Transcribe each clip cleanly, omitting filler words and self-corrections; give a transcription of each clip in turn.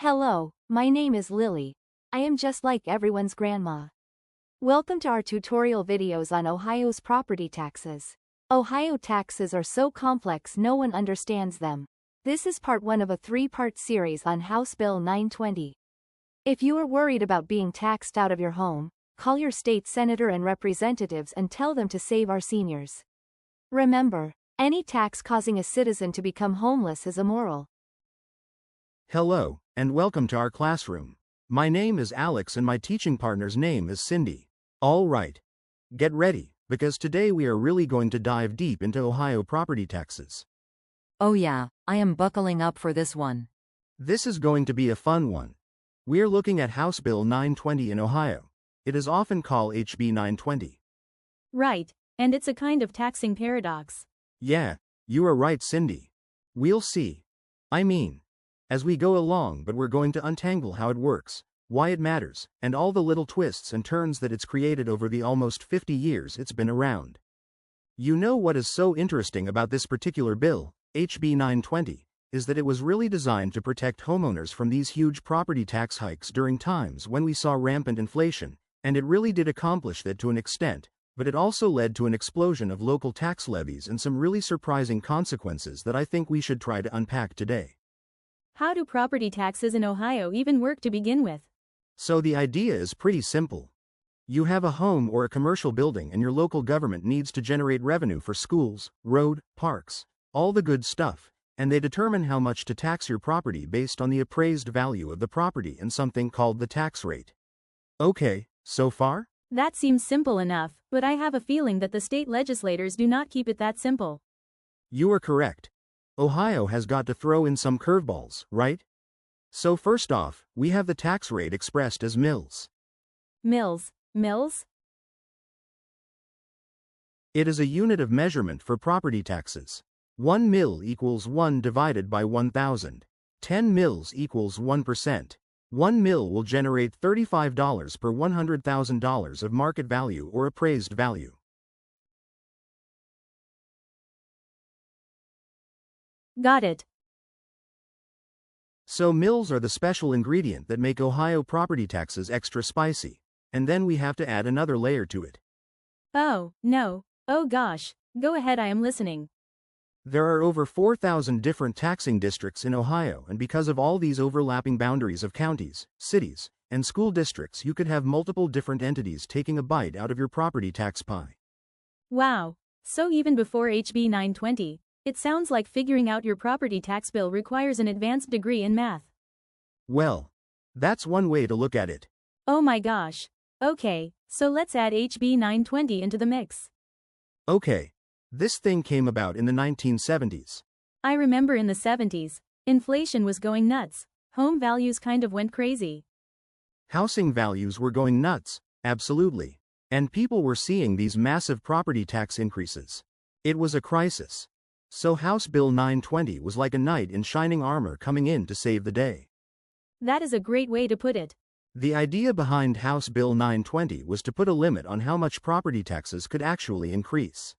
Hello, my name is Lily. I am just like everyone's grandma. Welcome to our tutorial videos on Ohio's property taxes. Ohio taxes are so complex no one understands them. This is part 1 of a 3-part series on House Bill 920. If you are worried about being taxed out of your home, call your state senator and representatives and tell them to save our seniors. Remember, any tax causing a citizen to become homeless is immoral. Hello, and welcome to our classroom. My name is Alex and my teaching partner's name is Cindy. All right. Get ready, because today we are really going to dive deep into Ohio property taxes. Oh yeah, I am buckling up for this one. This is going to be a fun one. We're looking at House Bill 920 in Ohio. It is often called HB 920. Right, and it's a kind of taxing paradox. Yeah, you are right, Cindy. We'll see. As we go along, but we're going to untangle how it works, why it matters, and all the little twists and turns that it's created over the almost 50 years it's been around. You know what is so interesting about this particular bill, HB 920, is that it was really designed to protect homeowners from these huge property tax hikes during times when we saw rampant inflation, and it really did accomplish that to an extent, but it also led to an explosion of local tax levies and some really surprising consequences that I think we should try to unpack today. How do property taxes in Ohio even work to begin with? So the idea is pretty simple. You have a home or a commercial building and your local government needs to generate revenue for schools, road, parks, all the good stuff, and they determine how much to tax your property based on the appraised value of the property and something called the tax rate. Okay, so far? That seems simple enough, but I have a feeling that the state legislators do not keep it that simple. You are correct. Ohio has got to throw in some curveballs, right? So first off, we have the tax rate expressed as mills. Mills? It is a unit of measurement for property taxes. 1 mill equals 1 divided by 1,000. 10 mills equals 1%. 1 mill will generate $35 per $100,000 of market value or appraised value. Got it. So mills are the special ingredient that make Ohio property taxes extra spicy, and then we have to add another layer to it. Oh, no. Oh gosh. Go ahead, I am listening. There are over 4,000 different taxing districts in Ohio, and because of all these overlapping boundaries of counties, cities, and school districts, you could have multiple different entities taking a bite out of your property tax pie. Wow. So even before HB 920, it sounds like figuring out your property tax bill requires an advanced degree in math. Well, that's one way to look at it. Oh my gosh. Okay, so let's add HB 920 into the mix. Okay. This thing came about in the 1970s. I remember in the 70s, inflation was going nuts. Home values kind of went crazy. Housing values were going nuts, absolutely. And people were seeing these massive property tax increases. It was a crisis. So House Bill 920 was like a knight in shining armor coming in to save the day. That is a great way to put it. The idea behind House Bill 920 was to put a limit on how much property taxes could actually increase.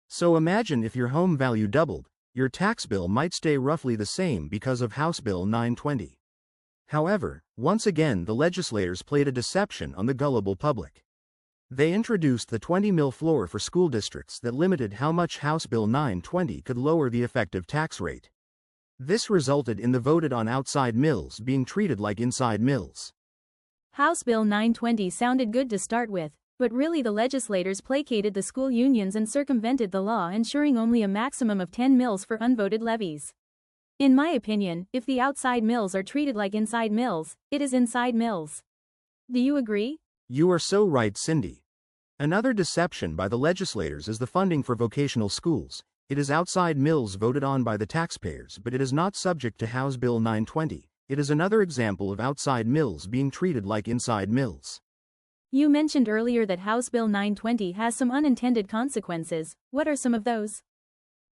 So imagine if your home value doubled, your tax bill might stay roughly the same because of House Bill 920. However, once again the legislators played a deception on the gullible public. They introduced the 20 mil floor for school districts that limited how much House Bill 920 could lower the effective tax rate. This resulted in the voted on outside mills being treated like inside mills. House Bill 920 sounded good to start with, but really the legislators placated the school unions and circumvented the law, ensuring only a maximum of 10 mills for unvoted levies. In my opinion, if the outside mills are treated like inside mills, it is inside mills. Do you agree? You are so right, Cindy. Another deception by the legislators is the funding for vocational schools. It is outside mills voted on by the taxpayers, but it is not subject to House Bill 920. It is another example of outside mills being treated like inside mills. You mentioned earlier that House Bill 920 has some unintended consequences. What are some of those?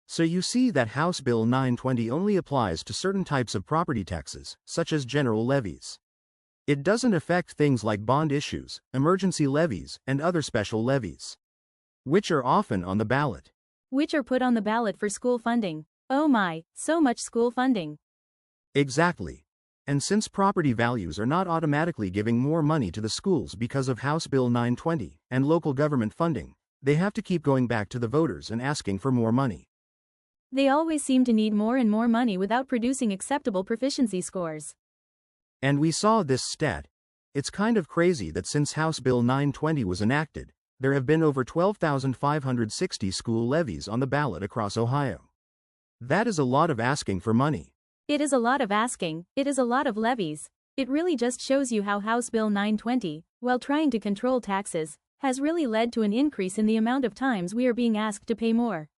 So you see that House Bill 920 only applies to certain types of property taxes, such as general levies. It doesn't affect things like bond issues, emergency levies, and other special levies, which are often on the ballot. Which are put on the ballot for school funding. Oh my, so much school funding. Exactly. And since property values are not automatically giving more money to the schools because of House Bill 920 and local government funding, they have to keep going back to the voters and asking for more money. They always seem to need more and more money without producing acceptable proficiency scores. And we saw this stat. It's kind of crazy that since House Bill 920 was enacted, there have been over 12,560 school levies on the ballot across Ohio. That is a lot of asking for money. It is a lot of asking, it is a lot of levies. It really just shows you how House Bill 920, while trying to control taxes, has really led to an increase in the amount of times we are being asked to pay more.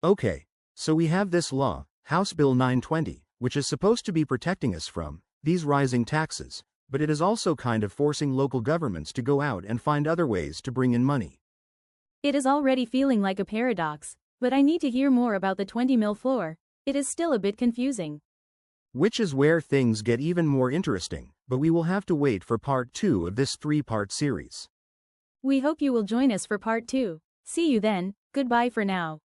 Okay, so we have this law, House Bill 920, which is supposed to be protecting us from these rising taxes, but it is also kind of forcing local governments to go out and find other ways to bring in money. It is already feeling like a paradox, but I need to hear more about the 20 mil floor. It is still a bit confusing. Which is where things get even more interesting, but we will have to wait for part 2 of this 3-part series. We hope you will join us for part 2. See you then, goodbye for now.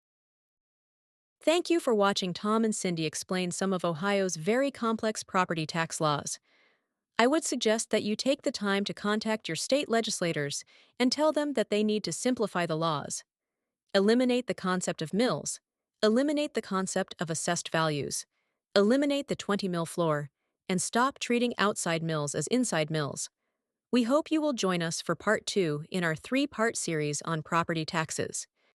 Thank you for watching Tom and Cindy explain some of Ohio's very complex property tax laws. I would suggest that you take the time to contact your state legislators and tell them that they need to simplify the laws. Eliminate the concept of mills. Eliminate the concept of assessed values. Eliminate the 20 mil floor, and stop treating outside mills as inside mills. We hope you will join us for part 2 in our 3-part series on property taxes.